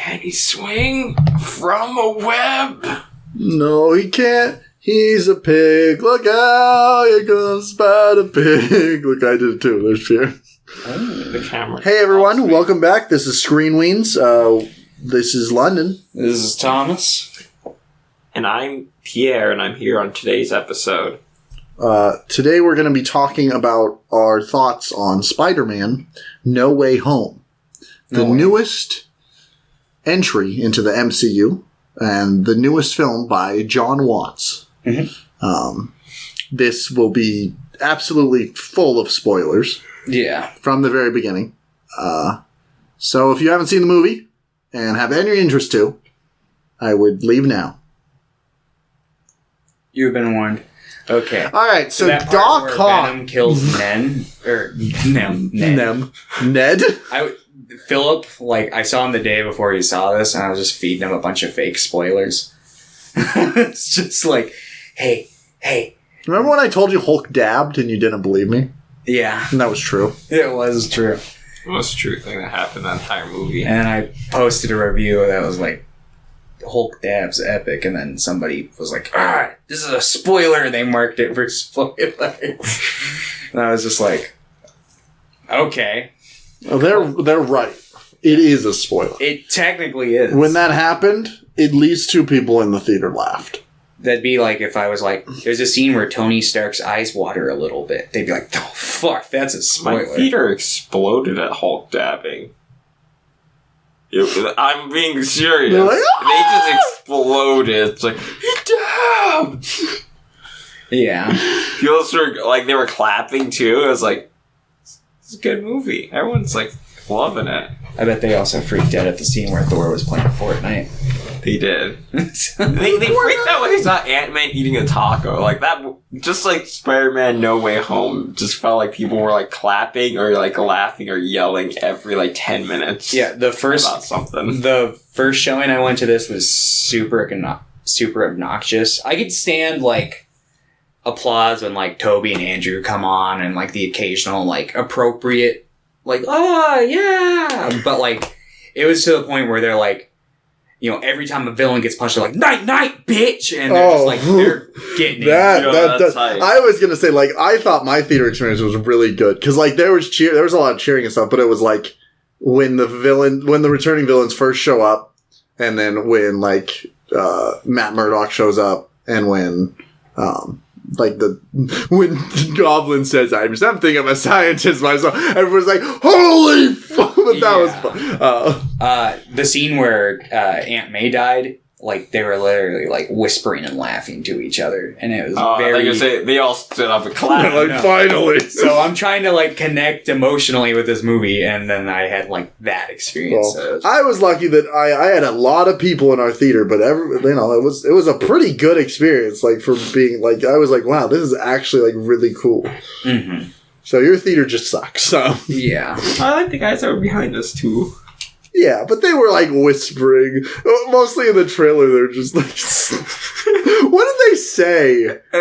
Can he swing from a web? No, he can't. He's a pig. Look out! Here comes Spider Pig. Look, I did it too. There's fear. The camera. Hey everyone, welcome back. This is Screen Weens. This is London. This is Thomas. And I'm Pierre, and I'm here on today's episode. Today we're going to be talking about our thoughts on Spider-Man No Way Home. The newest entry into the MCU and the newest film by Jon Watts. Mm-hmm. This will be absolutely full of spoilers. Yeah. From the very beginning. So if you haven't seen the movie and have any interest to, I would leave now. You've been warned. Okay. All right, so that Doc Ock Venom kills Ned. Philip, I saw him the day before he saw this, and I was just feeding him a bunch of fake spoilers. It's just like, hey. Remember when I told you Hulk dabbed and you didn't believe me? Yeah. And that was true. It was true. The most true thing that happened in that entire movie. And I posted a review that was like, Hulk dabs epic, and then somebody was like, this is a spoiler, and they marked it for spoilers. And I was just like, okay. Well, they're right. It is a spoiler. It technically is. When that happened, at least 2 people in the theater laughed. That'd be like if I was like, there's a scene where Tony Stark's eyes water a little bit. They'd be like, oh, fuck, that's a spoiler. My theater exploded at Hulk dabbing. I'm being serious. They're like, They just exploded. It's like, he dabbed! Yeah. People were, they were clapping too. It was like, it's a good movie. Everyone's, loving it. I bet they also freaked out at the scene where Thor was playing Fortnite. They did. they freaked out when they saw Ant-Man eating a taco. That, just like Spider-Man No Way Home, just felt like people were clapping or laughing or yelling every 10 minutes. Yeah, about something. The first showing I went to this was super obnoxious. I could stand applause when Toby and Andrew come on and the occasional appropriate yeah, but it was to the point where they're every time a villain gets punched, they're like, night, bitch! And they're just they're getting it. I was going to say, I thought my theater experience was really good. Because, there was a lot of cheering and stuff, but it was when the returning villains first show up, and then when, Matt Murdock shows up, and when, when Goblin says, I'm something of a scientist myself, everyone's like, holy fuck! But that was fun. The scene where Aunt May died, they were literally whispering and laughing to each other, and it was very. Say, they all stood up and clapped. Finally. So I'm trying to connect emotionally with this movie, and then I had that experience. Well, I was lucky that I had a lot of people in our theater, but it was a pretty good experience. For being I was like, wow, this is actually really cool. Mm-hmm. So your theater just sucks. So yeah, I like the guys that were behind us too. Yeah, but they were whispering. Mostly in the trailer, they're just what did they say? I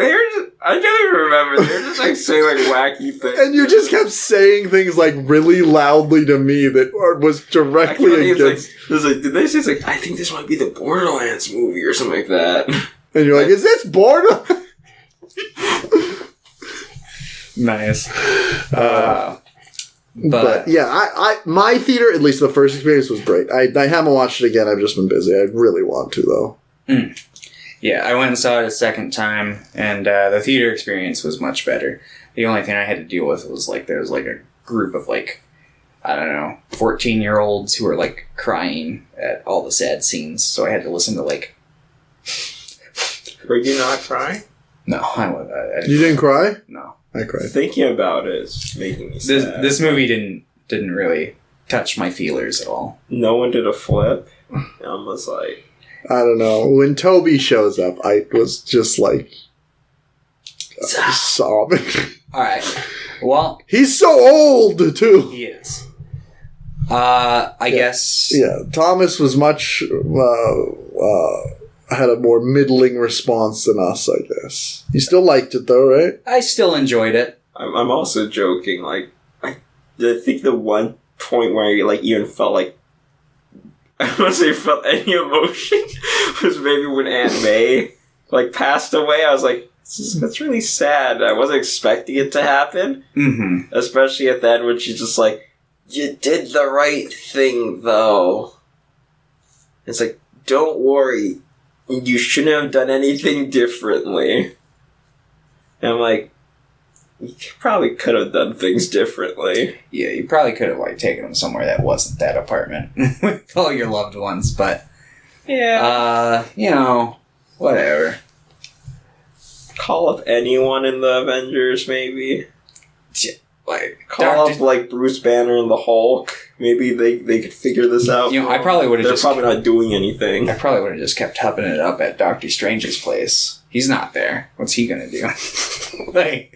don't even remember. They were just saying wacky things. And you just kept saying things really loudly to me that was directly against. Did they say I think this might be the Borderlands movie or something like that? And you're like, is this Borderlands? Nice. But yeah, I my theater, at least the first experience, was great. I haven't watched it again. I've just been busy. I really want to, though. Mm. Yeah, I went and saw it a second time, and the theater experience was much better. The only thing I had to deal with was there was a group of 14-year-olds who were crying at all the sad scenes. So I had to listen to Were you not crying? No, I didn't. You didn't cry? No. I cried. Thinking about it is making me sad. This movie didn't really touch my feelers at all. No one did a flip. I was I don't know. When Toby shows up, I was just sobbing. Alright. Well, he's so old, too. He is. I guess. Yeah, Thomas was much had a more middling response than us, I guess. You still liked it, though, right? I still enjoyed it. I'm also joking. I think the one point where I even felt I don't say felt any emotion was maybe when Aunt May like passed away. I was like, that's really sad. I wasn't expecting it to happen. Mm-hmm. Especially at the end when she's just like, you did the right thing though. It's like, don't worry. You shouldn't have done anything differently. And I'm like, you probably could have done things differently. Yeah, you probably could have like taken them somewhere that wasn't that apartment with all your loved ones, but you know, whatever. Call up anyone in the Avengers, maybe. Like Call up like Bruce Banner and the Hulk. Maybe they could figure this out. You know, I probably would have just. They're probably not doing anything. I probably would have just kept hupping it up at Doctor Strange's place. He's not there. What's he gonna do? Like,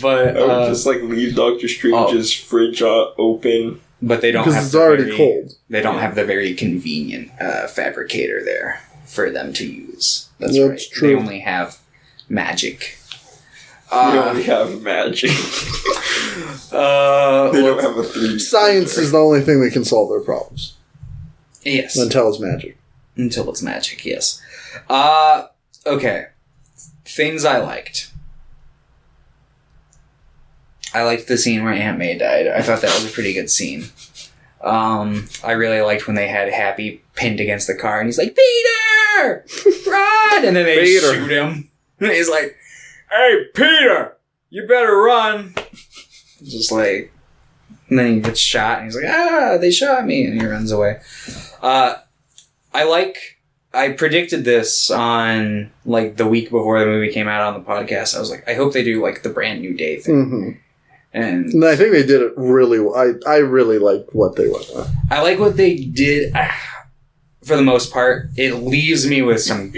but I would just like leave Doctor Strange's fridge open. But they don't because have it's already cold. They don't have the very convenient fabricator there for them to use. That's That's right. true. They only have magic. We only have magic. They don't have a 3D. Science is the only thing that can solve their problems. Yes. Until it's magic. Until it's magic, yes. Okay. Things I liked. I liked the scene where Aunt May died. I thought that was a pretty good scene. I really liked when they had Happy pinned against the car and he's like, Peter! Run! And then they Peter. shoot him. And he's like, hey, Peter! You better run! Just like... And then he gets shot and he's like, they shot me! And he runs away. I predicted this on, like, the week before the movie came out on the podcast. I was like, I hope they do, like, the Brand New Day thing. Mm-hmm. And I think they did it really well. I really liked what they went with. I like what they did. For the most part, it leaves me with some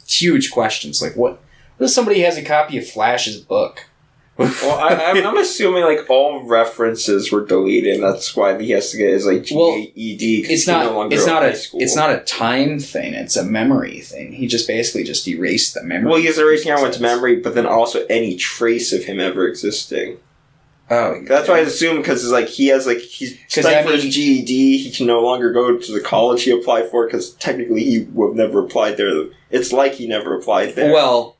huge questions. Like, what if somebody has a copy of Flash's book? Well, I'm assuming like all references were deleted, and that's why he has to get his like GED. It's not a time thing. It's a memory thing. He just basically just erased the memory. Well, he's erasing everyone's memory, but then also any trace of him ever existing. Oh, that's why I assume because like he's studying for his GED. He can no longer go to the college he applied for because technically he would have never applied there. It's like he never applied there. Well,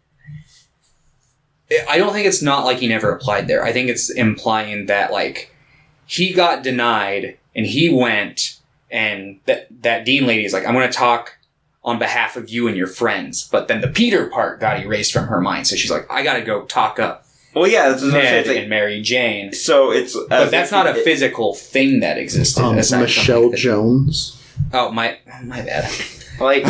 I don't think it's not like he never applied there. I think it's implying that like he got denied and he went and that dean lady is like, I'm going to talk on behalf of you and your friends. But then the Peter part got erased from her mind. So she's like, I got to go talk up. Well, yeah, that's Ned and Mary Jane. So it's, but that's not a physical thing that existed. Michelle Jones. Oh my bad. Like,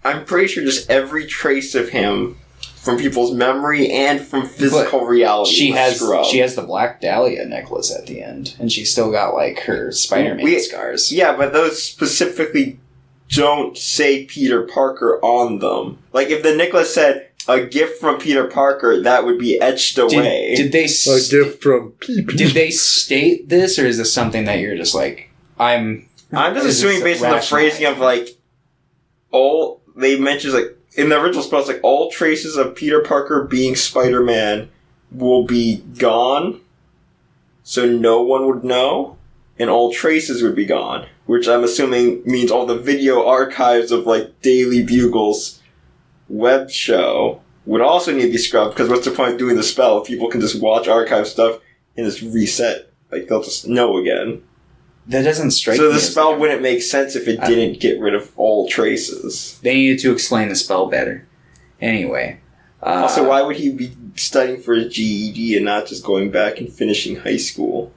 I'm pretty sure just every trace of him from people's memory and from physical reality. She has the Black Dahlia necklace at the end, and she's still got like her Spider-Man scars. Yeah, but those specifically don't say Peter Parker on them. Like if the necklace said a gift from Peter Parker, that would be etched away. Did they a gift from PP? Did they state this, or is this something that you're just like I'm just assuming based on the phrasing of like all they mentions like in the original spell, it's like all traces of Peter Parker being Spider-Man will be gone, so no one would know, and all traces would be gone, which I'm assuming means all the video archives of like Daily Bugle's web show would also need to be scrubbed, because what's the point of doing the spell if people can just watch archive stuff and just reset? Like, they'll just know again. That doesn't strike me. So the spell wouldn't make sense if it didn't get rid of all traces. They needed to explain the spell better. Anyway. Also, why would he be studying for his GED and not just going back and finishing high school?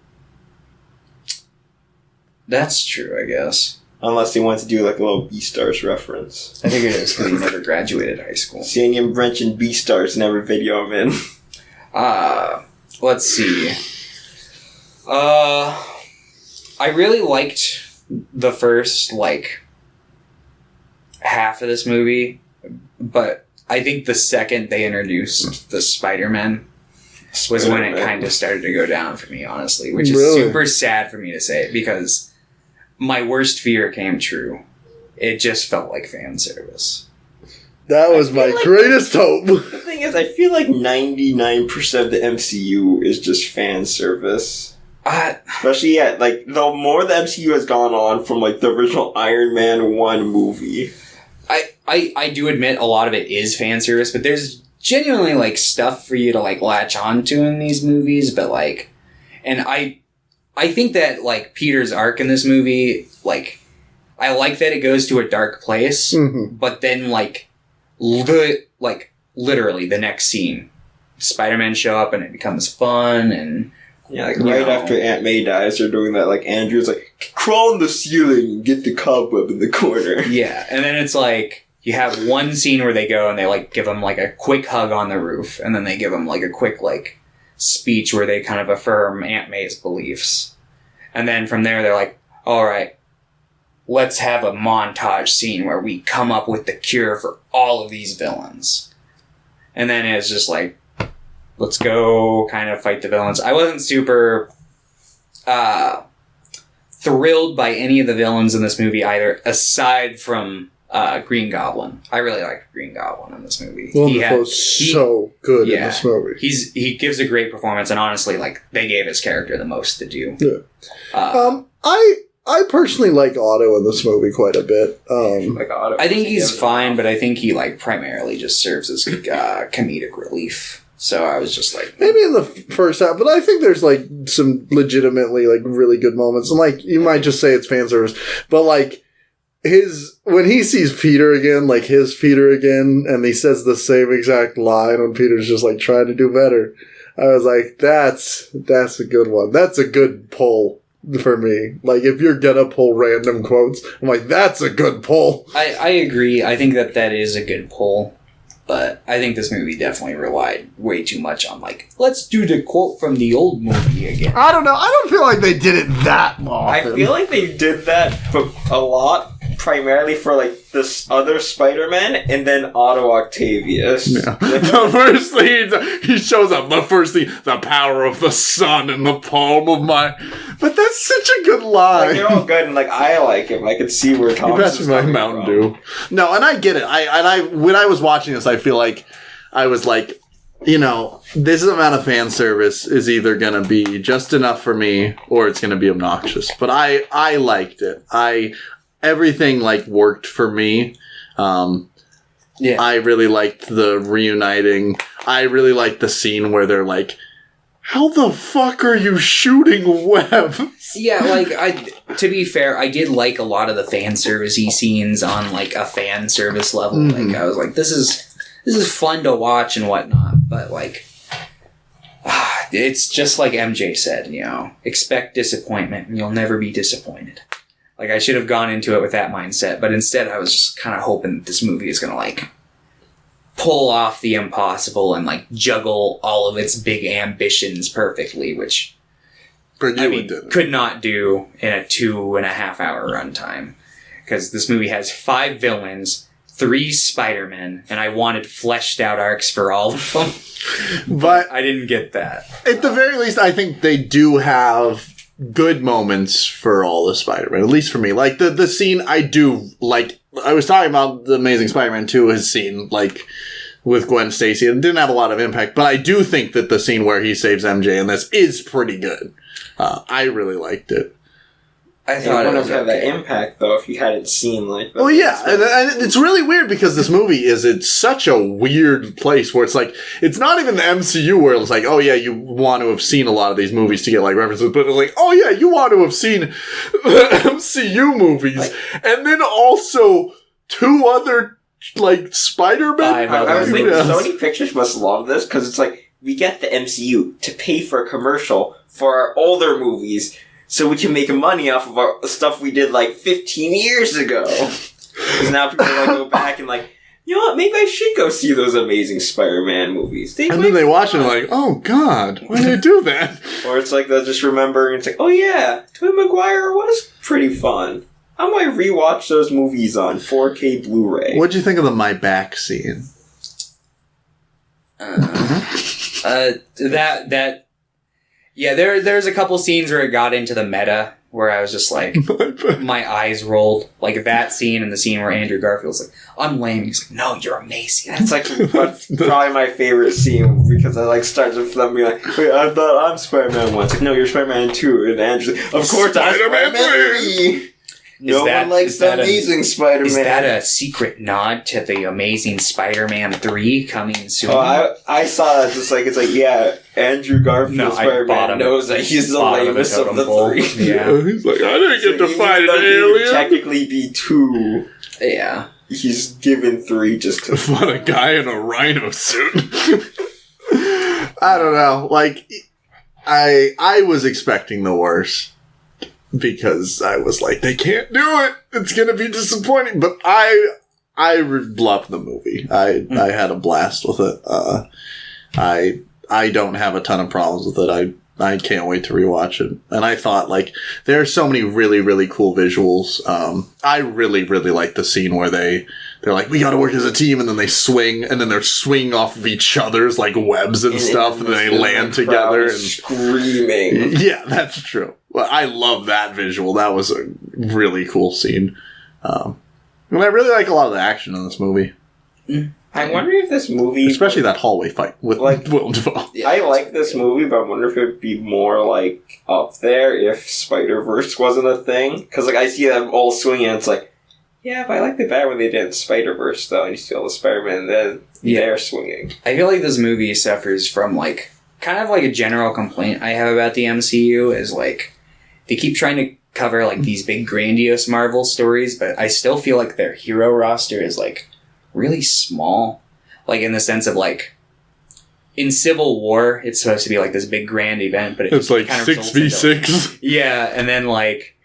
That's true, I guess. Unless he wants to do like a little Beastars reference. I think it is because he never graduated high school. Seeing him mention Beastars in every video I'm in. Let's see. I really liked the first, like, half of this movie, but I think the second they introduced the Spider-Man was when it kind of started to go down for me, honestly, which is super sad for me to say, because my worst fear came true. It just felt like fan service. That was my greatest hope. The thing is, I feel like 99% of the MCU is just fan service. Especially, like, the more the MCU has gone on from, like, the original Iron Man 1 movie. I do admit a lot of it is fan service, but there's genuinely, like, stuff for you to, like, latch onto in these movies, but, like... And I think that, like, Peter's arc in this movie, like... I like that it goes to a dark place, but then, like... literally, the next scene, Spider-Man show up and it becomes fun, and... Yeah, like, right after Aunt May dies, they're doing that, like, Andrew's like, crawl on the ceiling and get the cobweb in the corner. Yeah, and then it's like, you have one scene where they go and they, like, give him, like, a quick hug on the roof, and then they give him, like, a quick, like, speech where they kind of affirm Aunt May's beliefs. And then from there, they're like, alright, let's have a montage scene where we come up with the cure for all of these villains. And then it's just like, let's go kind of fight the villains. I wasn't super thrilled by any of the villains in this movie either, aside from Green Goblin. I really liked Green Goblin in this movie. Willem was so good in this movie. He gives a great performance, and honestly, like, they gave his character the most to do. Yeah. I personally like Otto in this movie quite a bit. Like Otto. I think he's fine, but I think he, like, primarily just serves as comedic relief. So I was just like... Maybe in the first half, but I think there's, like, some legitimately, like, really good moments. And, like, you might just say it's fan service, but, like, when he sees Peter again, like, his Peter again, and he says the same exact line when Peter's just, like, trying to do better, I was like, that's a good one. That's a good pull for me. Like, if you're gonna pull random quotes, I'm like, that's a good pull. I agree. I think that is a good pull. But I think this movie definitely relied way too much on, like, let's do the quote from the old movie again. I don't know. I don't feel like they did it that often. I feel like they did that a lot, primarily for, like, this other Spider-Man, and then Otto Octavius. Yeah. The first thing he shows up, the first thing, the power of the sun in the palm of my... But that's such a good line. Like, they're all good, and, like, I like him. I could see where Thomas is coming Mountain from. Dew. No, and I get it. When I was watching this, I feel like I was like, you know, this amount of fan service is either going to be just enough for me or it's going to be obnoxious. But I liked it. Everything, like, worked for me. Yeah. I really liked the reuniting. I really liked the scene where they're like, how the fuck are you shooting webs? Yeah, like, to be fair, I did like a lot of the fan servicey scenes on, like, a fan service level. Mm-hmm. Like, I was like, this is fun to watch and whatnot, but, like, it's just like MJ said, you know, expect disappointment and you'll never be disappointed. Like, I should have gone into it with that mindset, but instead I was just kind of hoping that this movie is going to, like, pull off the impossible and, like, juggle all of its big ambitions perfectly, which could not do in a 2.5 hour runtime. Because this movie has 5 villains, 3 Spider-Men, and I wanted fleshed out arcs for all of them. But I didn't get that. At the very least, I think they do have good moments for all the Spider-Man, at least for me. Like, the scene I do, like, I was talking about the Amazing Spider-Man 2, his scene, like, with Gwen Stacy. It didn't have a lot of impact, but I do think that the scene where he saves MJ in this is pretty good. I really liked it. I thought it it would was have had that okay. impact, though, if you hadn't seen, like... Well, yeah, and it's really weird because this movie is in such a weird place where it's like, it's not even the MCU where it's like, oh yeah, you want to have seen a lot of these movies to get, like, references, but it's like, oh yeah, you want to have seen the MCU movies, like, and then also 2 other, like, Spider-Man. I was thinking, Sony Pictures must love this, because it's like, we get the MCU to pay for a commercial for our older movies, so we can make money off of our stuff we did, like, 15 years ago. Because now people are going to go back and, like, you know what, maybe I should go see those Amazing Spider-Man movies. And then they watch it and like, oh god, why did they do that? Or it's like they'll just remember and it's like, oh yeah, Tobey Maguire was pretty fun. I might rewatch those movies on 4K Blu-ray. What'd you think of the My Back scene? Yeah, there's a couple scenes where it got into the meta, where I was just like, my eyes rolled. Like that scene and the scene where Andrew Garfield's like, I'm lame. He's like, no, you're amazing. It's like probably my favorite scene because I like starts with them being like, wait, I thought I'm Spider-Man 1. It's like, no, you're Spider-Man 2. And Andrew's like, of course I'm Spider-Man 3. No one likes the Amazing Spider-Man. Is that a secret nod to the Amazing Spider-Man 3 coming soon? Oh, I saw that just like, it's like, yeah, Andrew Garfield Spider-Man knows that he's the lamest of the three. Yeah. He's like, I didn't get to fight an alien. Technically be 2. Yeah. He's given 3 just because. What, a guy in a rhino suit? I don't know. Like, I was expecting the worst. Because I was like, they can't do it. It's gonna be disappointing. But I loved the movie. I had a blast with it. I don't have a ton of problems with it. I can't wait to rewatch it. And I thought, like, there are so many really, really cool visuals. I really, really like the scene where they're like, we gotta work as a team, and then they swing, and then they're swinging off of each other's, like, webs and stuff, and then they land together. And screaming. Yeah, that's true. Well, I love that visual. That was a really cool scene. And I really like a lot of the action in this movie. I wonder if this movie... Especially that hallway fight with Willem Dafoe. I like this movie, but I wonder if it would be more, like, up there if Spider-Verse wasn't a thing. Because, like, I see them all swinging, and it's like, yeah, but I like the better when they did in Spider-Verse, though. And you see all the Spider-Man, and then they're swinging. I feel like this movie suffers from, like, kind of like a general complaint I have about the MCU is, like, they keep trying to cover, like, these big grandiose Marvel stories, but I still feel like their hero roster is, like, really small. Like, in the sense of, like, in Civil War, it's supposed to be, like, this big grand event, but it's like kind of 6v6. Yeah, and then, like,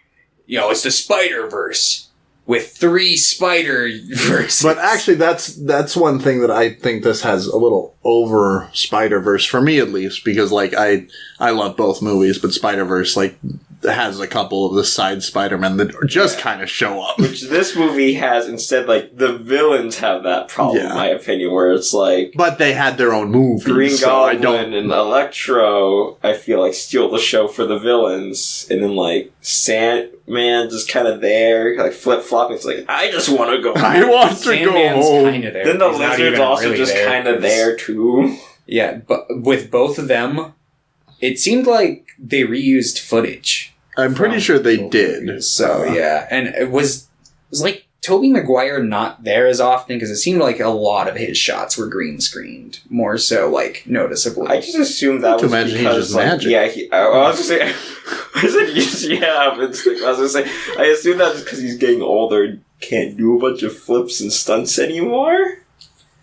you know, it's the Spider-Verse with 3 Spider-Verses. But actually, that's one thing that I think this has a little over Spider-Verse, for me at least, because, like, I love both movies, but Spider-Verse, like, has a couple of the side Spider-Men that just kind of show up. Which this movie has instead, like, the villains have that problem, in my opinion, where it's like... But they had their own movies. Green Goblin and Electro, I feel like, steal the show for the villains. And then, like, Sandman just kind of there, like, flip-flopping. It's like, I just want to go home. I want to go home. Kind of there. Then the Lizard's also really just kind of there, too. Yeah, but with both of them, it seemed like they reused footage. I'm pretty sure they did. So, yeah. And it was like Tobey Maguire not there as often because it seemed like a lot of his shots were green screened. More so, like, noticeably. I just assumed that was because, he just like, magic. yeah, I was going to say, I was going to say, I assumed that just because he's getting older and can't do a bunch of flips and stunts anymore.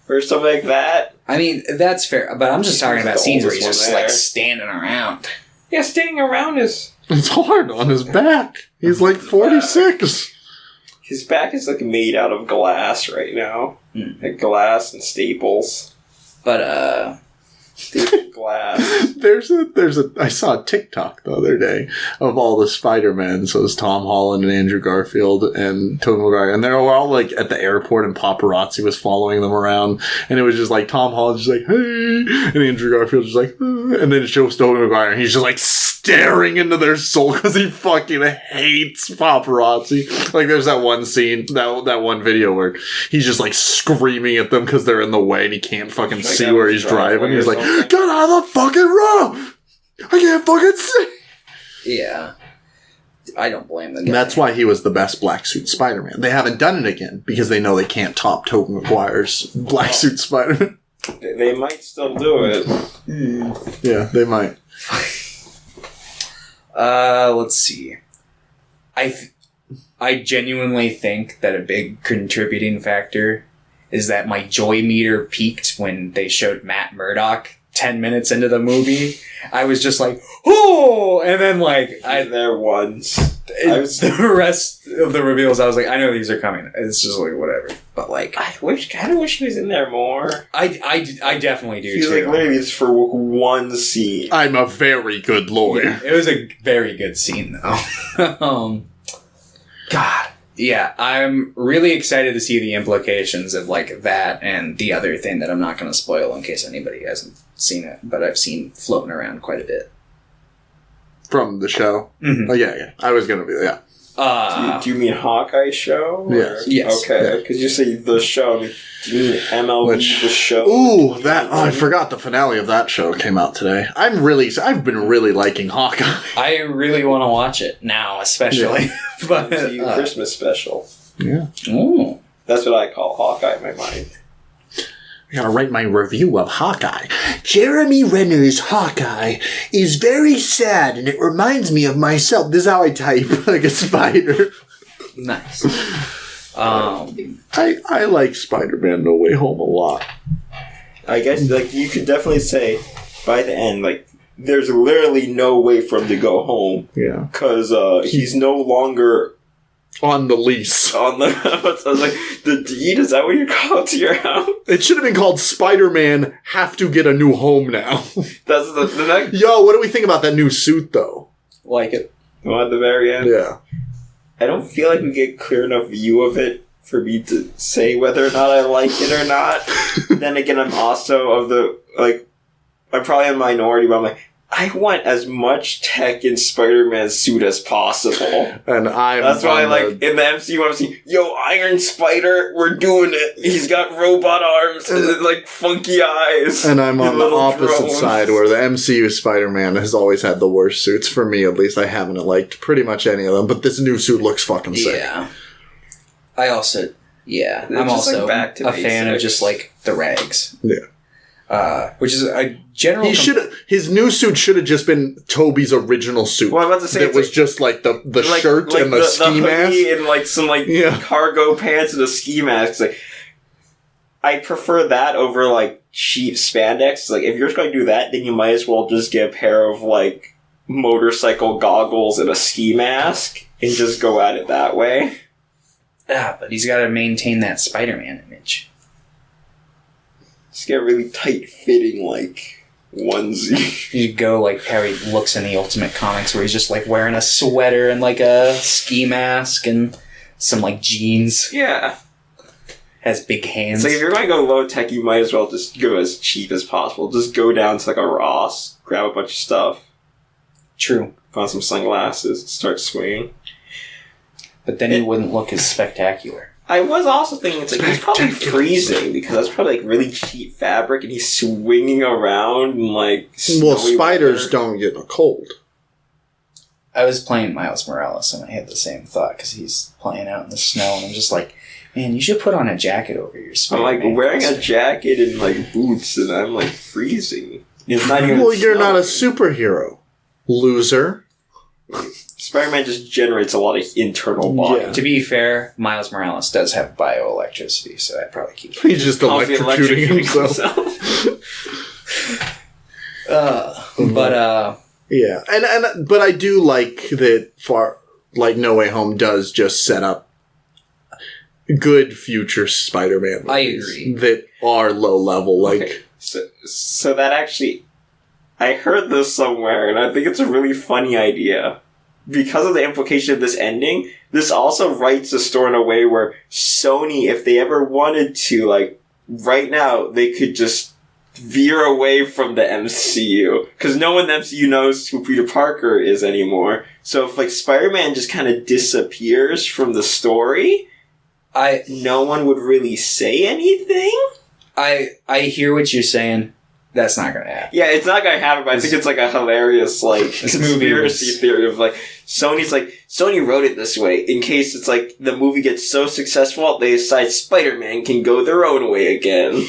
Or something like that. I mean, that's fair. But I'm just talking about scenes where he's just, like, standing around. Yeah, standing around is... It's hard on his back. He's like 46. His back is like made out of glass right now. Like glass and staples. But stapled glass. There's a I saw a TikTok the other day of all the Spider-Men. So it's Tom Holland and Andrew Garfield and Tobey Maguire, and they were all like at the airport, and paparazzi was following them around, and it was just like Tom Holland just like, hey, and Andrew Garfield just like, and then it shows Tobey Maguire, and he's just like staring into their soul because he fucking hates paparazzi. Like, there's that one scene, that one video where he's just like screaming at them because they're in the way and he can't fucking see where he's driving. He's like, get out of the fucking road! I can't fucking see! Yeah. I don't blame them. That's why he was the best black suit Spider-Man. They haven't done it again because they know they can't top Tobey Maguire's black suit Spider-Man. They might still do it. Yeah, they might. Let's see. I genuinely think that a big contributing factor is that my joy meter peaked when they showed Matt Murdock 10 minutes into the movie. I was just like, oh! And then, like, there once. The rest of the reveals, I was like, I know these are coming. It's just like, whatever. But, like, I kind of wish he was in there more. I definitely do, He's too. like, literally, it's for one scene. I'm a very good lawyer. Yeah, it was a very good scene, though. God. Yeah, I'm really excited to see the implications of, like, that and the other thing that I'm not going to spoil in case anybody hasn't seen it, but I've seen floating around quite a bit. from the show. Mhm. Oh, yeah. I was gonna be, yeah. Do you mean Hawkeye show? Or? Yes. Yes. Okay, because you say the show. I mean, do you mean MLB the show? Ooh, I forgot the finale of that show came out today. I've been really liking Hawkeye. I really want to watch it now, especially. But MCU Christmas special. Yeah. ooh. That's what I call Hawkeye in my mind. I gotta write my review of Hawkeye. Jeremy Renner's Hawkeye is very sad, and it reminds me of myself. This is how I type, like a spider. Nice. I like Spider-Man No Way Home a lot. I guess like you could definitely say by the end, like there's literally no way for him to go home Yeah. because he's no longer On the lease. on the. I was like, the deed, is that what you call it to your house? It should have been called Spider-Man Have to Get a New Home Now. That's the next Yo, what do we think about that new suit, though? Like it. one at the very end. Yeah. I don't feel like we get clear enough view of it for me to say whether or not I like it or not. Then again, I'm also of the, like, I'm probably a minority, but I'm like, I want as much tech in Spider-Man's suit as possible. And That's why, like, in the MCU, I'm seeing, yo, Iron Spider, we're doing it. He's got robot arms and, like, funky eyes. And I'm on the little opposite drones. side, where the MCU Spider-Man has always had the worst suits. For me, at least, I haven't liked pretty much any of them. But this new suit looks fucking sick. Yeah. I also, yeah. They're I'm just, like, also back to a fan of basics. just, like, the rags. Yeah. Which is a general... His new suit should have just been Toby's original suit. Well, I'm about to say, It it's was like- just like the Like- shirt like and the ski mask. hoodie and, like, some, like, Yeah. cargo pants and a ski mask. Like, I prefer that over, like, cheap spandex. Like, if you're just going to do that, then you might as well just get a pair of, like, motorcycle goggles and a ski mask and just go at it that way. but he's got to maintain that Spider-Man image. Just get a really tight-fitting, like, onesie. You go like how he looks in the Ultimate Comics, where he's just like wearing a sweater and like a ski mask and some like jeans. Yeah. Has big hands. It's like, if you're going to go low-tech, you might as well just go as cheap as possible. Just go down to, like, a Ross, grab a bunch of stuff, True, put on some sunglasses, start swinging. but then he wouldn't look as spectacular. I was also thinking, it's like, he's probably freezing, because that's probably, like, really cheap fabric, and he's swinging around in, like, Well, snowy spiders weather. don't get a cold. I was playing Miles Morales and I had the same thought because he's playing out in the snow, and I'm just like, man, you should put on a jacket over your I'm, Spider-Man like, wearing a costume. jacket and, like, boots, and I'm, like, freezing. It's not even Well, you're not a snowing. superhero. Loser. Spider-Man just generates a lot of internal body. Yeah. To be fair, Miles Morales does have bioelectricity, so that probably keeps. He's just electrocuting himself. Yeah, but I do like that No Way Home does just set up good future Spider-Man movies I agree. that are low level. Like, Okay. So that actually, I heard this somewhere, and I think it's a really funny idea. Because of the implication of this ending, this also writes the story in a way where Sony, if they ever wanted to, like, right now, they could just veer away from the MCU. Because no one in the MCU knows who Peter Parker is anymore. So if, like, Spider-Man just kind of disappears from the story, no one would really say anything? I hear what you're saying. That's not going to happen. Yeah, it's not gonna happen, but I think it's like a hilarious, like, This movie conspiracy was- theory of, like, Sony wrote it this way in case it's like the movie gets so successful they decide Spider-Man can go their own way again.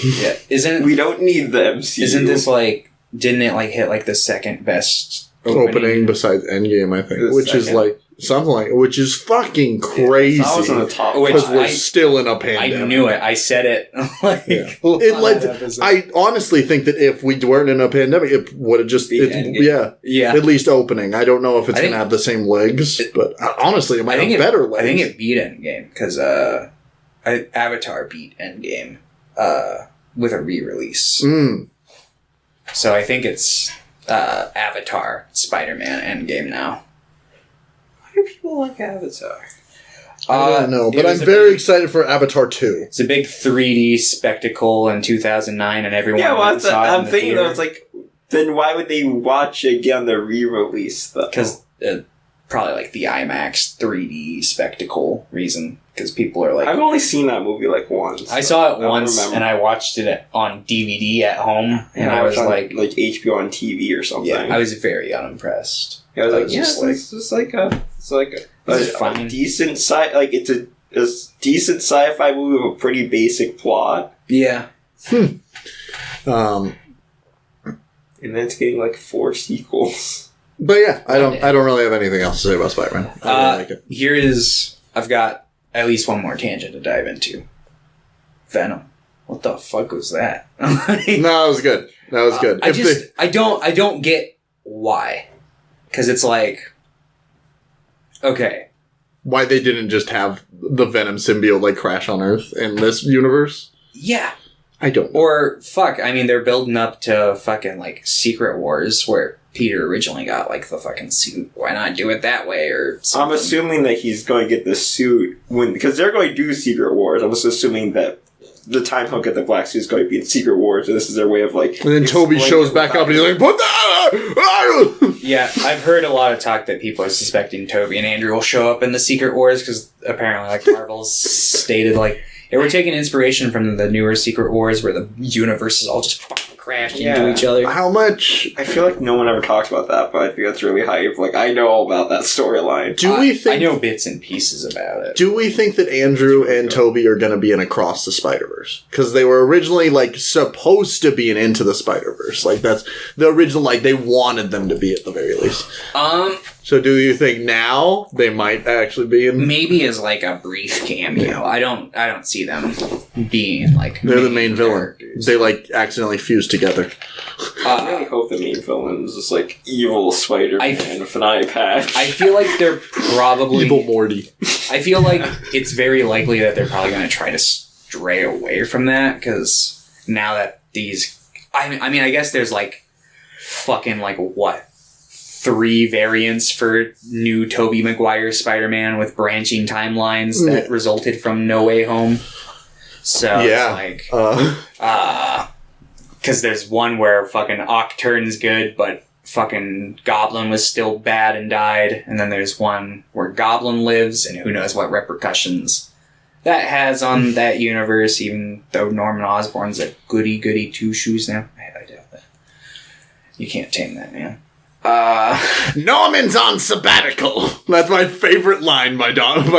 Yeah, We don't need the MCU. Isn't this like? Didn't it like hit like the second best opening besides Endgame, I think, The which is second. like something like, which is fucking crazy. I was on the top. Which Because we're I- still in a I pandemic. knew it. I said it. Like, Yeah. on It led. that episode. I honestly think that if we weren't in a pandemic, it would have just, Be Endgame. yeah. at least opening. I don't know if it's I going think- to have the same legs, but honestly, it might have better legs. I think it beat Endgame because Avatar beat Endgame with a re-release. Mm. So I think it's Avatar, Spider-Man, Endgame now. Why do people like Avatar? I don't know, It but I'm was a very big- excited for Avatar 2. It's a big 3D spectacle in 2009, and everyone Yeah, well, went and saw it in I'm the thinking theater. though, it's like Then why would they watch it again on the re-release, though? Because probably like the IMAX 3D spectacle reason. Because people are like... I've only seen that movie like once. I saw it once, and I watched it on DVD at home, and I was like HBO on TV or something. Yeah, I was very unimpressed. I was like, it's like a decent it's a decent sci-fi movie with a pretty basic plot. Yeah. And then it's getting like 4 sequels. But yeah, I don't really have anything else to say about Spider-Man. I really like it. I've got at least one more tangent to dive into. Venom. What the fuck was that? No, that was good. That was good. I don't get why. Because it's like, okay. Why they didn't just have the Venom symbiote like crash on Earth in this universe? Yeah. I don't know. Or, I mean, they're building up to fucking, like, Secret Wars, where Peter originally got, like, the fucking suit. Why not do it that way, or something? I'm assuming that he's going to get the suit because they're going to do Secret Wars. I'm just assuming that the time he'll get the black suit is going to be in Secret Wars, and this is their way of, like... And then Toby shows back up, and he's like, put that... Yeah, I've heard a lot of talk that people are suspecting Toby and Andrew will show up in the Secret Wars, because apparently, like, Marvel's stated, like... Yeah, we're taking inspiration from the newer Secret Wars where the universes all just fucking crashed into each other. How much? I feel like no one ever talks about that, but I think that's really hype. Like, I know all about that storyline. I know bits and pieces about it. Do we think that Andrew and Toby are going to be in Across the Spider-Verse? Because they were originally, like, supposed to be in Into the Spider-Verse. Like, that's the original, like, they wanted them to be at the very least. So do you think now they might actually be in? Maybe as like a brief cameo. I don't see them being like they're the main villain. They like accidentally fuse together. I really hope the main villain is just like evil Spider-Man with an eye patch. I feel like they're probably evil Morty. I feel like it's very likely that they're probably going to try to stray away from that because now that these, I mean, I guess there's like fucking like what? 3 variants for new Tobey Maguire Spider-Man with branching timelines that resulted from No Way Home. So it's like, because there's one where fucking Octurn's good, but fucking Goblin was still bad and died, and then there's one where Goblin lives, and who knows what repercussions that has on that universe. Even though Norman Osborn's a goody two shoes now, I doubt that. You can't tame that man. Norman's on sabbatical. That's my favorite line by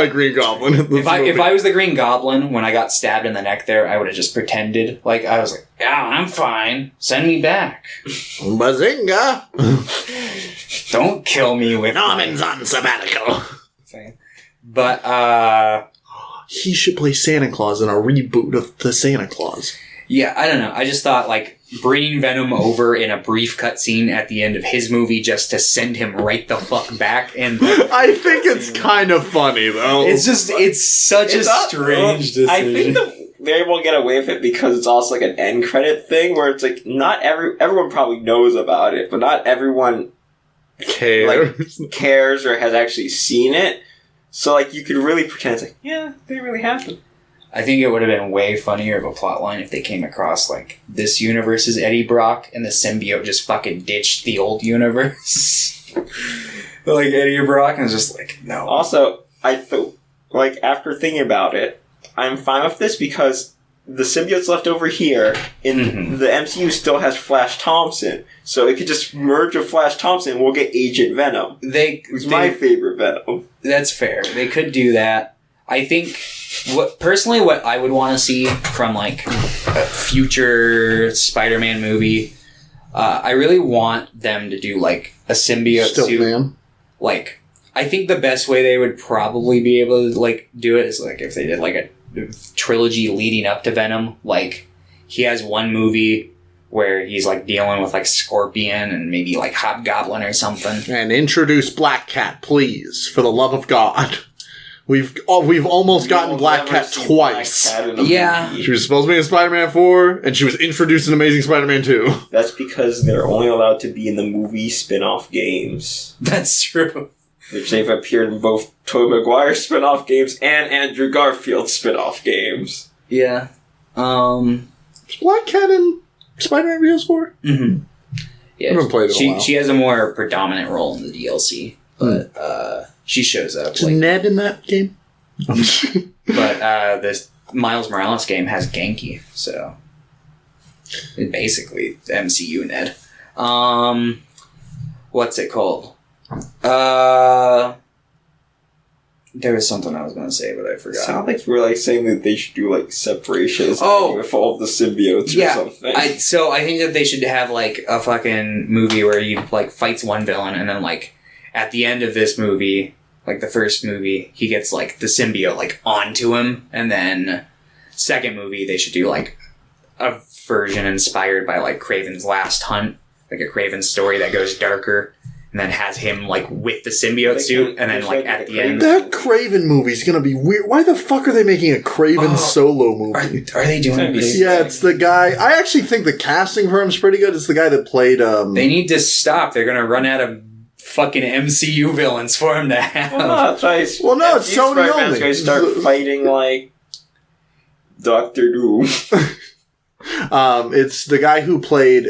Green Goblin. If I was the Green Goblin when I got stabbed in the neck there, I would have just pretended like I was like, yeah, I'm fine. Send me back. Bazinga! Don't kill me with Norman's on sabbatical. But he should play Santa Claus in a reboot of the Santa Claus. Yeah, I don't know. I just thought, like, bringing Venom over in a brief cutscene at the end of his movie just to send him right the fuck back. And I think it's kind of funny, though. It's such a strange decision. I think they're able to get away with it because it's also like an end credit thing where it's like, not everyone probably knows about it, but not everyone cares or has actually seen it. So, like, you could really pretend it's like, yeah, they really happened. I think it would have been way funnier of a plotline if they came across, like, this universe's Eddie Brock and the symbiote just fucking ditched the old universe. Like, Eddie Brock and just like, no. Also, after thinking about it, I'm fine with this because the symbiote's left over here, and the MCU still has Flash Thompson. So it could just merge with Flash Thompson and we'll get Agent Venom. Who's my favorite Venom. That's fair. They could do that. I think what I would want to see from like a future Spider-Man movie, I really want them to do like a symbiote suit. Man. Like, I think the best way they would probably be able to like do it is like if they did like a trilogy leading up to Venom. Like, he has one movie where he's like dealing with like Scorpion and maybe like Hobgoblin or something. And introduce Black Cat, please, for the love of God. We've almost gotten Black Cat twice. Black Cat she was supposed to be in Spider-Man 4, and she was introduced in Amazing Spider-Man 2. That's because they're only allowed to be in the movie spin-off games. That's true. Which they've appeared in both Tobey Maguire spin-off games and Andrew Garfield spin-off games. Yeah. Is Black Cat in Spider-Man PS4? Mm-hmm. I haven't played it in a while. She has a more predominant role in the DLC, but she shows up. Is Ned in that game? But this Miles Morales game has Genki, so basically MCU Ned. What's it called? There was something I was going to say, but I forgot. It sounded like you were like saying that they should do like separations with all of the symbiotes or something. So I think that they should have like a fucking movie where he like fights one villain and then like at the end of this movie, like the first movie, he gets like the symbiote like onto him, and then second movie they should do like a version inspired by like Kraven's Last Hunt, like a Kraven story that goes darker. And then has him, like, with the symbiote suit, and then, like, at the end... That Kraven movie's gonna be weird. Why the fuck are they making a Kraven solo movie? Are they doing it? Yeah, it's the guy... I actually think the casting for him's pretty good. It's the guy that played, They need to stop. They're gonna run out of fucking MCU villains for him to have. Well, no, it's Sony only. Going to start fighting, like, Doctor Doom. It's the guy who played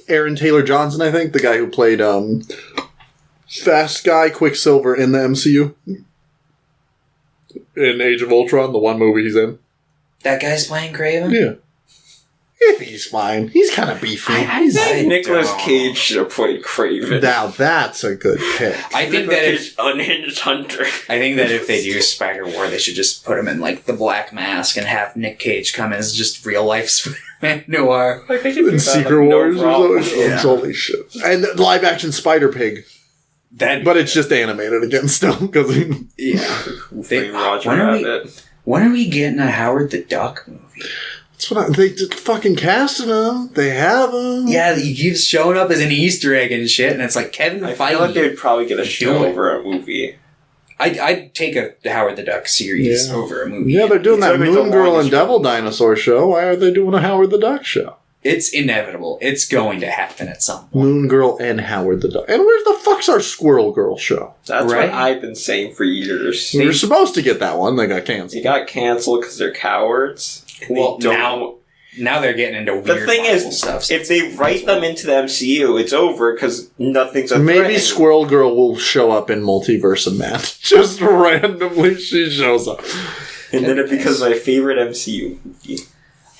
Aaron Taylor Johnson, I think. The guy who played Fast Guy Quicksilver in the MCU. In Age of Ultron, the one movie he's in. That guy's playing Kraven? Yeah. He's fine. He's kind of beefy. I think Nicolas Cage should have played Kraven. Now that's a good pick. I think that Unhinged Hunter. I think that if they do Spider-War, they should just put him in like the black mask and have Nick Cage come as just real life Spider-Man Noir. Like they could in Secret Wars or something. Holy shit. And live action Spider Pig. But it's just animated again still. Cause when are we getting a Howard the Duck movie? That's what they just fucking casting him. They have him. Yeah, he keeps showing up as an Easter egg and shit, and it's like Kevin Feige. I feel like they would probably get a show over a movie. I'd take a Howard the Duck series over a movie. Yeah, they're doing that Moon Girl and Devil Dinosaur show. Why are they doing a Howard the Duck show? It's inevitable. It's going to happen at some point. Moon Girl and Howard the Duck. And where the fuck's our Squirrel Girl show? That's what I've been saying for years. We were supposed to get that one. They got canceled. They got canceled because they're cowards. Well, now they're getting into weird the thing is, stuff. If they write them into the MCU, it's over because nothing's a threat. Maybe Squirrel Girl will show up in Multiverse of Madness. Just randomly she shows up. And then it becomes my favorite MCU movie.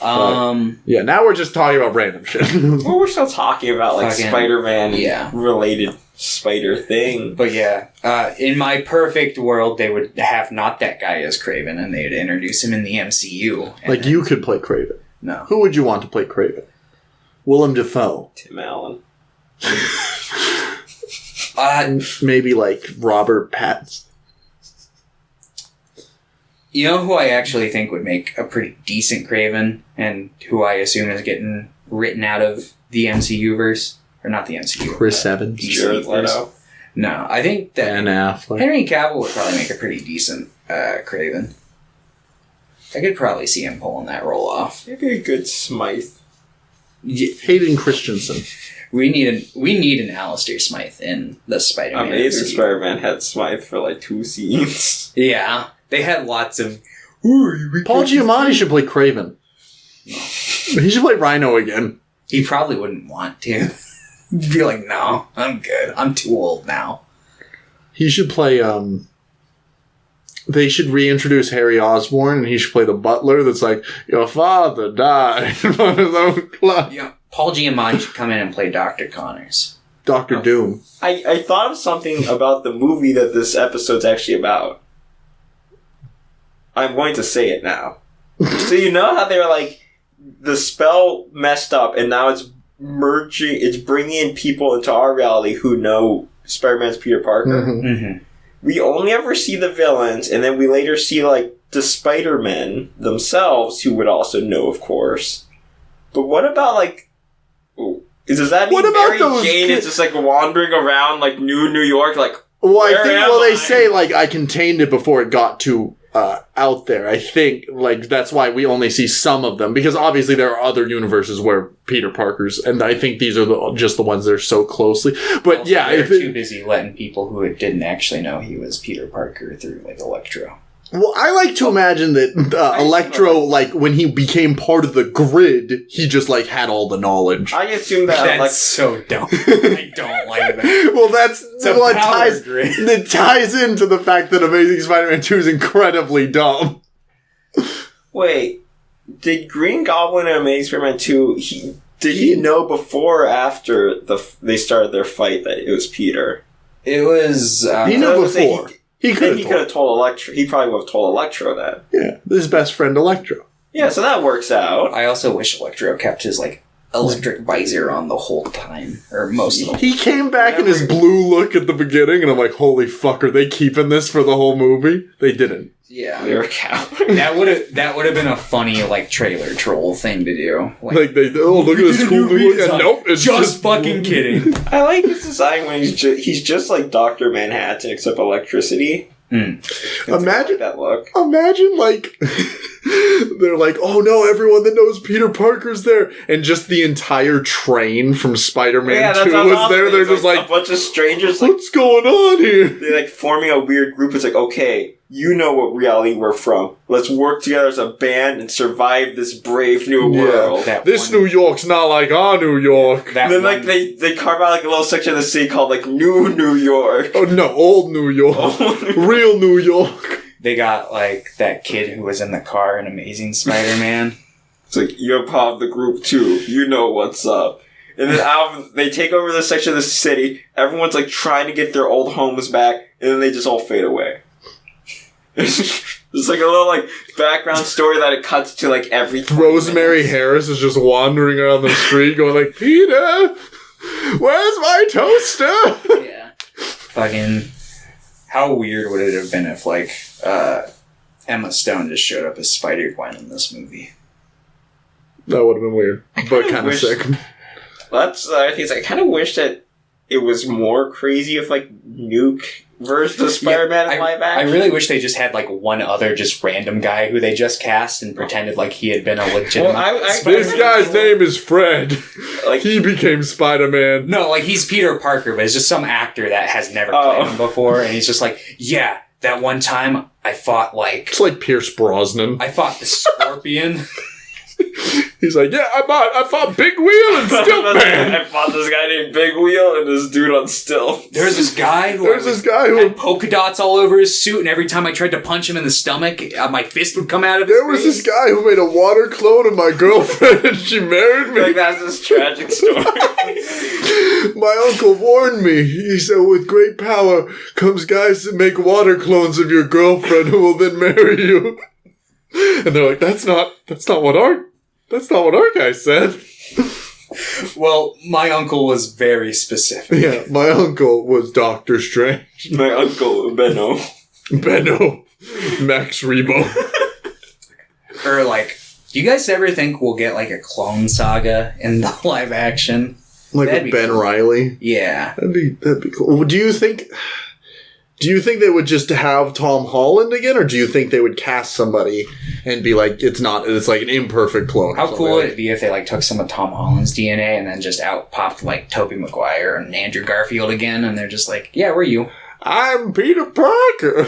Yeah, now we're just talking about random shit. Well, we're still talking about like Spider-Man related spider thing. But yeah, in my perfect world, they would have not that guy as Kraven, and they'd introduce him in the MCU. Like you could play Kraven. No. Who would you want to play Kraven? Willem Dafoe. Tim Allen. Maybe like Robert Pattinson. You know who I actually think would make a pretty decent Kraven, and who I assume is getting written out of the MCU verse? Or not the MCU. Chris Evans. Jared Leto. No, I think that Ben Affleck. Henry Cavill would probably make a pretty decent Kraven. I could probably see him pulling that role off. Maybe a good Smythe. Hayden Christensen. We need an Alistair Smythe in the Spider-Man. Amazing Spider-Man had Smythe for like 2 scenes. Yeah, they had lots of. Paul Giamatti should play Kraven. He should play Rhino again. He probably wouldn't want to. He'd be like, no, I'm good. I'm too old now. He should play. They should reintroduce Harry Osborn, and he should play the butler that's like, your father died on his own clock. Yeah, Paul Giamatti should come in and play Dr. Connors. Dr. Doom. I thought of something about the movie that this episode's actually about. I'm going to say it now. So you know how they're like, the spell messed up, and now it's bringing in people into our reality who know Spider-Man's Peter Parker. Mm-hmm. Mm-hmm. We only ever see the villains, and then we later see, like, the Spider-Men themselves, who would also know, of course. But what about, like... Does that mean Mary Jane is just, like, wandering around, like, New York, like... Well, they say, like, I contained it before it got to out there. I think, like, that's why we only see some of them. Because obviously there are other universes where Peter Parker's, and I think these are just the ones that are so closely. But also, yeah, they're too busy letting people who didn't actually know he was Peter Parker through, like, Electro. Well, I like to imagine that Electro, like, when he became part of the grid, he just, like, had all the knowledge. I assume that That's so dumb. I don't like that. Well, that's a what power grid. that ties into the fact that Amazing Spider-Man 2 is incredibly dumb. Wait, did Green Goblin and Amazing Spider-Man 2, did he know before or after they started their fight that it was Peter? It was... He knew before. He could have told Electro. He probably would have told Electro that. Yeah, his best friend Electro. Yeah, so that works out. I also wish Electro kept his, like, electric visor on the whole time. Or most of the He came back in his blue look at the beginning, and I'm like, holy fuck, are they keeping this for the whole movie? They didn't. Yeah. They're a cow. That would have been a funny, like, trailer troll thing to do. Like look at this cool new look. And nope, it's just fucking kidding. I like his design when he's just like Dr. Manhattan except electricity. Imagine that look. Imagine, like, they're like, oh no, everyone that knows Peter Parker's there. And just the entire train from Spider-Man 2 was there. They're just like, a bunch of strangers, what's going on here? They're like forming a weird group. It's like, okay, you know what reality we're from. Let's work together as a band and survive this brave new world. This New York's not like our New York. And then, like, they carve out, like, a little section of the city called, like, New York. Oh, no, Old New York. Real New York. They got, like, that kid who was in the car in Amazing Spider-Man. It's like, you're part of the group, too. You know what's up. And then they take over this section of the city. Everyone's, like, trying to get their old homes back. And then they just all fade away. It's like a little, like, background story that it cuts to, like, every 20 Rosemary minutes. Harris is just wandering around the street going like, Peter, where's my toaster? Yeah. Fucking... How weird would it have been if, like, Emma Stone just showed up as Spider-Gwen in this movie? That would have been weird, but kind of sick. That's the other thing. I kind of wish that it was more crazy if, like, Nuke versus Spider-Man in live action. I really wish they just had, like, one other just random guy who they just cast and pretended like he had been a legitimate This guy's name is Fred. Like, he became Spider-Man. No, like, he's Peter Parker, but it's just some actor that has never played him before, and he's just like, yeah, that one time I fought, like... It's like Pierce Brosnan. I fought the Scorpion. He's like, yeah, I fought Big Wheel and Stiltman. I fought this guy named Big Wheel and this dude on Still. There's this guy who had polka dots all over his suit, and every time I tried to punch him in the stomach, my fist would come out of his face. There was this guy who made a water clone of my girlfriend, and she married me. Like, that's this tragic story. My uncle warned me. He said, with great power comes guys that make water clones of your girlfriend who will then marry you. And they're like, that's not what our guy said. Well, my uncle was very specific. Yeah, my uncle was Doctor Strange. My uncle, Benno. Max Rebo. Or, like, do you guys ever think we'll get, like, a Clone Saga in the live action? Like That'd with be Ben cool. Riley? Yeah. That'd be cool. Well, do you think they would just have Tom Holland again, or do you think they would cast somebody and be like, it's like an imperfect clone? How cool would it be if they, like, took some of Tom Holland's DNA and then just out-popped, like, Tobey Maguire and Andrew Garfield again, and they're just like, yeah, we're you. I'm Peter Parker.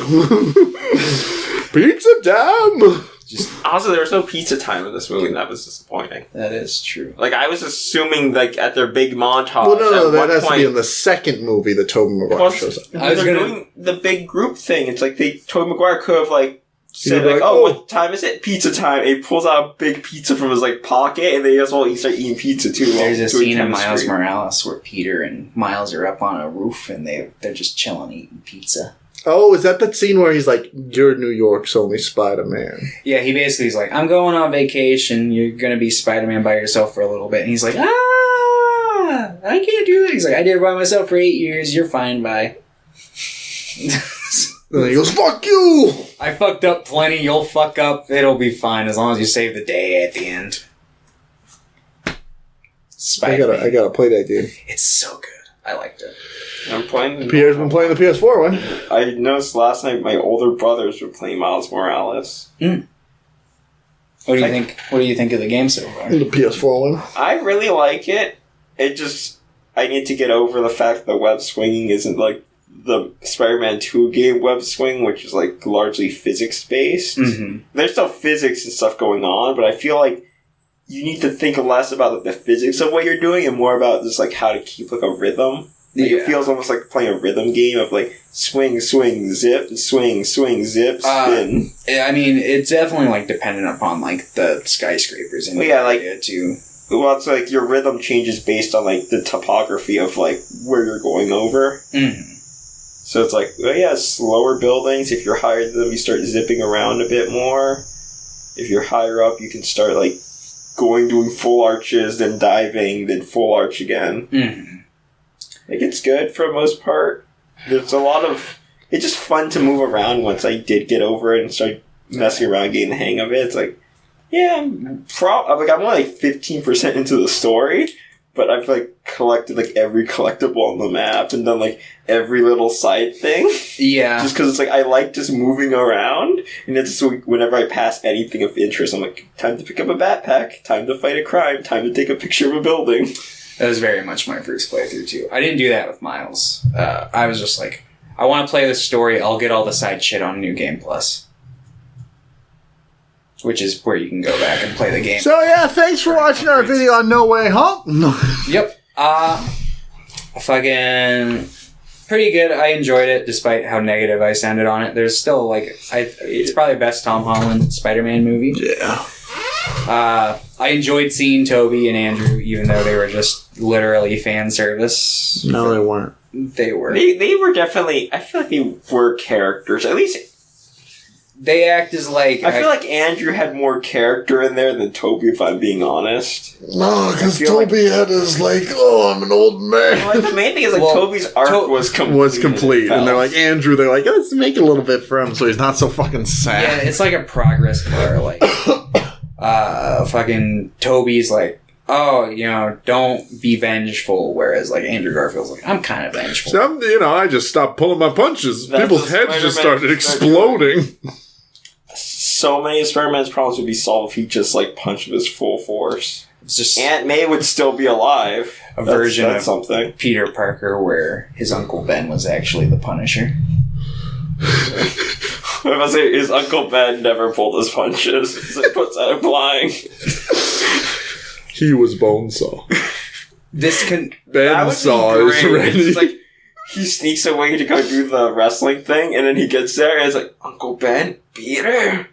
Pizza time. Also, there was no pizza time in this movie, and that was disappointing. That is true. Like, I was assuming, like, at their big montage. Well, no, at that one has point, to be in the second movie that Tobey Maguire shows up. They're doing the big group thing. It's like Tobey Maguire could have, like, said, like, oh, what time is it? Pizza time. And he pulls out a big pizza from his, like, pocket, and they just all start eating pizza, too. There's a scene in Miles Morales where Peter and Miles are up on a roof, and they're just chilling eating pizza. Oh, is that scene where he's like, you're New York's only Spider-Man? Yeah, he basically is like, I'm going on vacation, you're gonna be Spider-Man by yourself for a little bit. And he's like, I can't do that. He's like, I did it by myself for 8 years, you're fine, bye. And then he goes, fuck you! I fucked up plenty, you'll fuck up, it'll be fine as long as you save the day at the end. Spider-Man. I gotta play that game. It's so good. I liked it. I'm playing... Pierre's been playing the PS4 one. I noticed last night my older brothers were playing Miles Morales. What do you think? What do you think of the game so far? The PS4 one. I really like it. It just... I need to get over the fact that web swinging isn't, like, the Spider-Man 2 game Web Swing, which is like largely physics-based. Mm-hmm. There's still physics and stuff going on, but I feel like you need to think less about like, the physics of what you're doing and more about just like how to keep like a rhythm. Like, it feels almost like playing a rhythm game of like swing, swing, zip, swing, swing, zip, spin. Yeah, I mean, it's definitely like dependent upon like the skyscrapers and too. Well, it's like your rhythm changes based on like the topography of like where you're going over. Mm-hmm. So it's like, well, yeah, slower buildings. If you're higher than them, you start zipping around a bit more. If you're higher up, you can start like doing full arches, then diving, then full arch again. Mm-hmm. Like, it's good for the most part. There's a lot of... It's just fun to move around once I did get over it and start messing around, getting the hang of it. It's like, yeah, I'm only like 15% into the story, but I've like collected like every collectible on the map and done like every little side thing. Yeah. Just because it's like, I like just moving around, and it's just like, whenever I pass anything of interest, I'm like, time to pick up a backpack, time to fight a crime, time to take a picture of a building. That was very much my first playthrough, too. I didn't do that with Miles. I was just like, I want to play this story, I'll get all the side shit on New Game Plus. Which is where you can go back and play the game. So yeah, thanks for watching our video on No Way Home. Yep. Fucking... Pretty good. I enjoyed it, despite how negative I sounded on it. There's still, like... it's probably the best Tom Holland Spider-Man movie. Yeah. I enjoyed seeing Toby and Andrew, even though they were just literally fan service. No, they weren't. They were. They were definitely... I feel like they were characters. At least... They act as like... I feel like Andrew had more character in there than Toby, if I'm being honest. No, because Toby had his like, oh, I'm an old man. Well, the main thing is like Toby's arc was complete. Was complete. And they're like, Andrew, they're like, let's make it a little bit for him so he's not so fucking sad. Yeah, it's like a progress bar. Like, fucking Toby's like, oh, you know, don't be vengeful. Whereas, like, Andrew Garfield's like, I'm kind of vengeful. I just stopped pulling my punches. That's People's heads just started exploding. So many of Spider-Man's problems would be solved if he just, like, punched with his full force. It's just Aunt May would still be alive. A version that's of something. Peter Parker where his Uncle Ben was actually the Punisher. If I say his Uncle Ben never pulled his punches, so he puts out implying. He was Bonesaw. Bensaw is ready. It's like he sneaks away to go do the wrestling thing, and then he gets there, and it's like, Uncle Ben, Peter.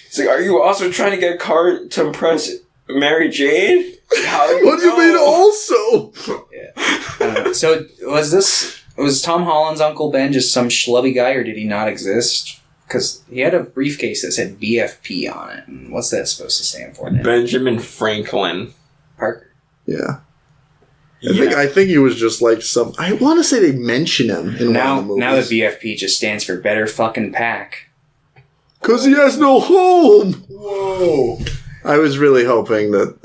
He's like, are you also trying to get a car to impress Mary Jane? What do you mean also? Yeah. So was Tom Holland's Uncle Ben just some schlubby guy, or did he not exist? Because he had a briefcase that said BFP on it. And what's that supposed to stand for now? Benjamin Franklin. Parker. Yeah. I think he was just like some... I want to say they mention him in one of the movies. Now the BFP just stands for Better Fucking Pack. Because he has no home! Whoa. I was really hoping that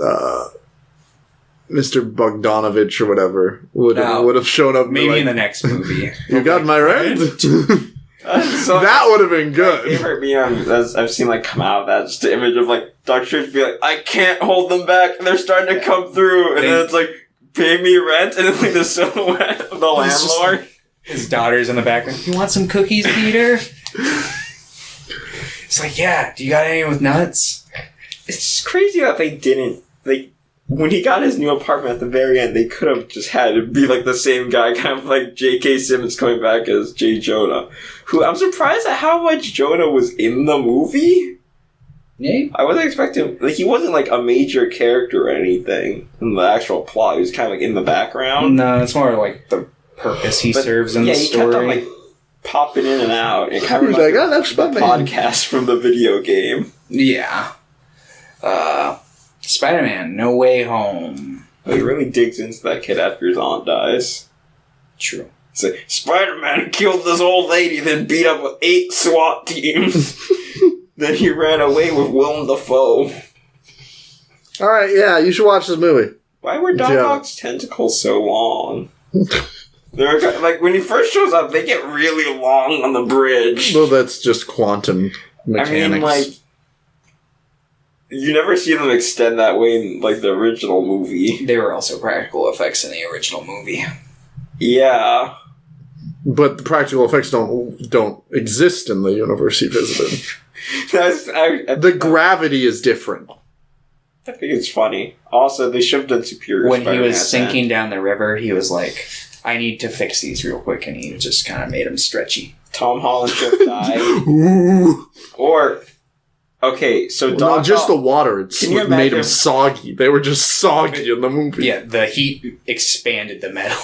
Mr. Bogdanovich or whatever would have shown up. Maybe in the next movie. You got my rent? So that would have been good. My favorite meme I've seen like come out of that, just the image of like Dr. Strange be like, I can't hold them back, and they're starting to come through, and then it's like, pay me rent, and then like the silhouette of the landlord. His daughter's in the background. You want some cookies, Peter? It's like, yeah, do you got any with nuts? It's just crazy that they didn't, like, when he got his new apartment at the very end, they could have just had it be like the same guy, kind of like J.K. Simmons coming back as J. Jonah. Who, I'm surprised at how much Jonah was in the movie. Yeah. I wasn't expecting, like, he wasn't like a major character or anything in the actual plot. He was kind of like in the background. No, it's more like the purpose he serves in the story. Yeah, he kept on like popping in and out. It kind of He's like the podcast from the video game. Yeah. Spider-Man, No Way Home. He really digs into that kid after his aunt dies. True. It's like, Spider-Man killed this old lady, then beat up with 8 SWAT teams. Then he ran away with Willem Dafoe. Alright, yeah, you should watch this movie. Why were Doc Ock's tentacles so long? They're like, when he first shows up, they get really long on the bridge. Well, that's just quantum mechanics. I mean, like, you never see them extend that way in, like, the original movie. They were also practical effects in the original movie. Yeah. But the practical effects don't exist in the universe he visited. The gravity is different. I think it's funny. Also, they should have done Superior When Spider-Man he was at the sinking end. down the river, he was like, I need to fix these real quick, and he just kind of made them stretchy. Tom Holland should have died. Ooh. Or, okay, so Well, Doc not just the Ock- water. It's Can you what made imagine them if- soggy. They were just soggy in the movie. Yeah, the heat expanded the metal.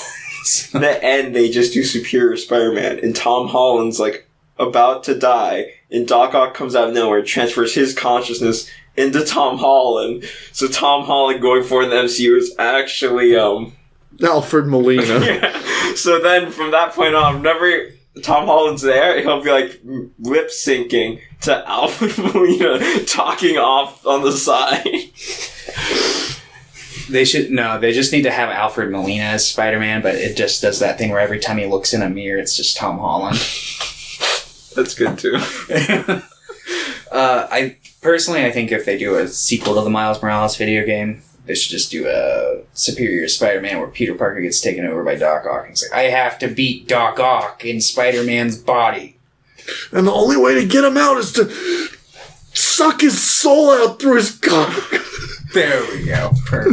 in the end, they just do Superior Spider-Man, and Tom Holland's, like, about to die, and Doc Ock comes out of nowhere, transfers his consciousness into Tom Holland. So Tom Holland going forward in the MCU is actually, Alfred Molina. yeah. So then, from that point on, whenever Tom Holland's there, he'll be like lip syncing to Alfred Molina talking off on the side. They just need to have Alfred Molina as Spider-Man, but it just does that thing where every time he looks in a mirror, it's just Tom Holland. That's good too. I think if they do a sequel to the Miles Morales video game, they should just do a Superior Spider-Man where Peter Parker gets taken over by Doc Ock. And he's like, I have to beat Doc Ock in Spider-Man's body. And the only way to get him out is to suck his soul out through his cock. There we go. Perfect.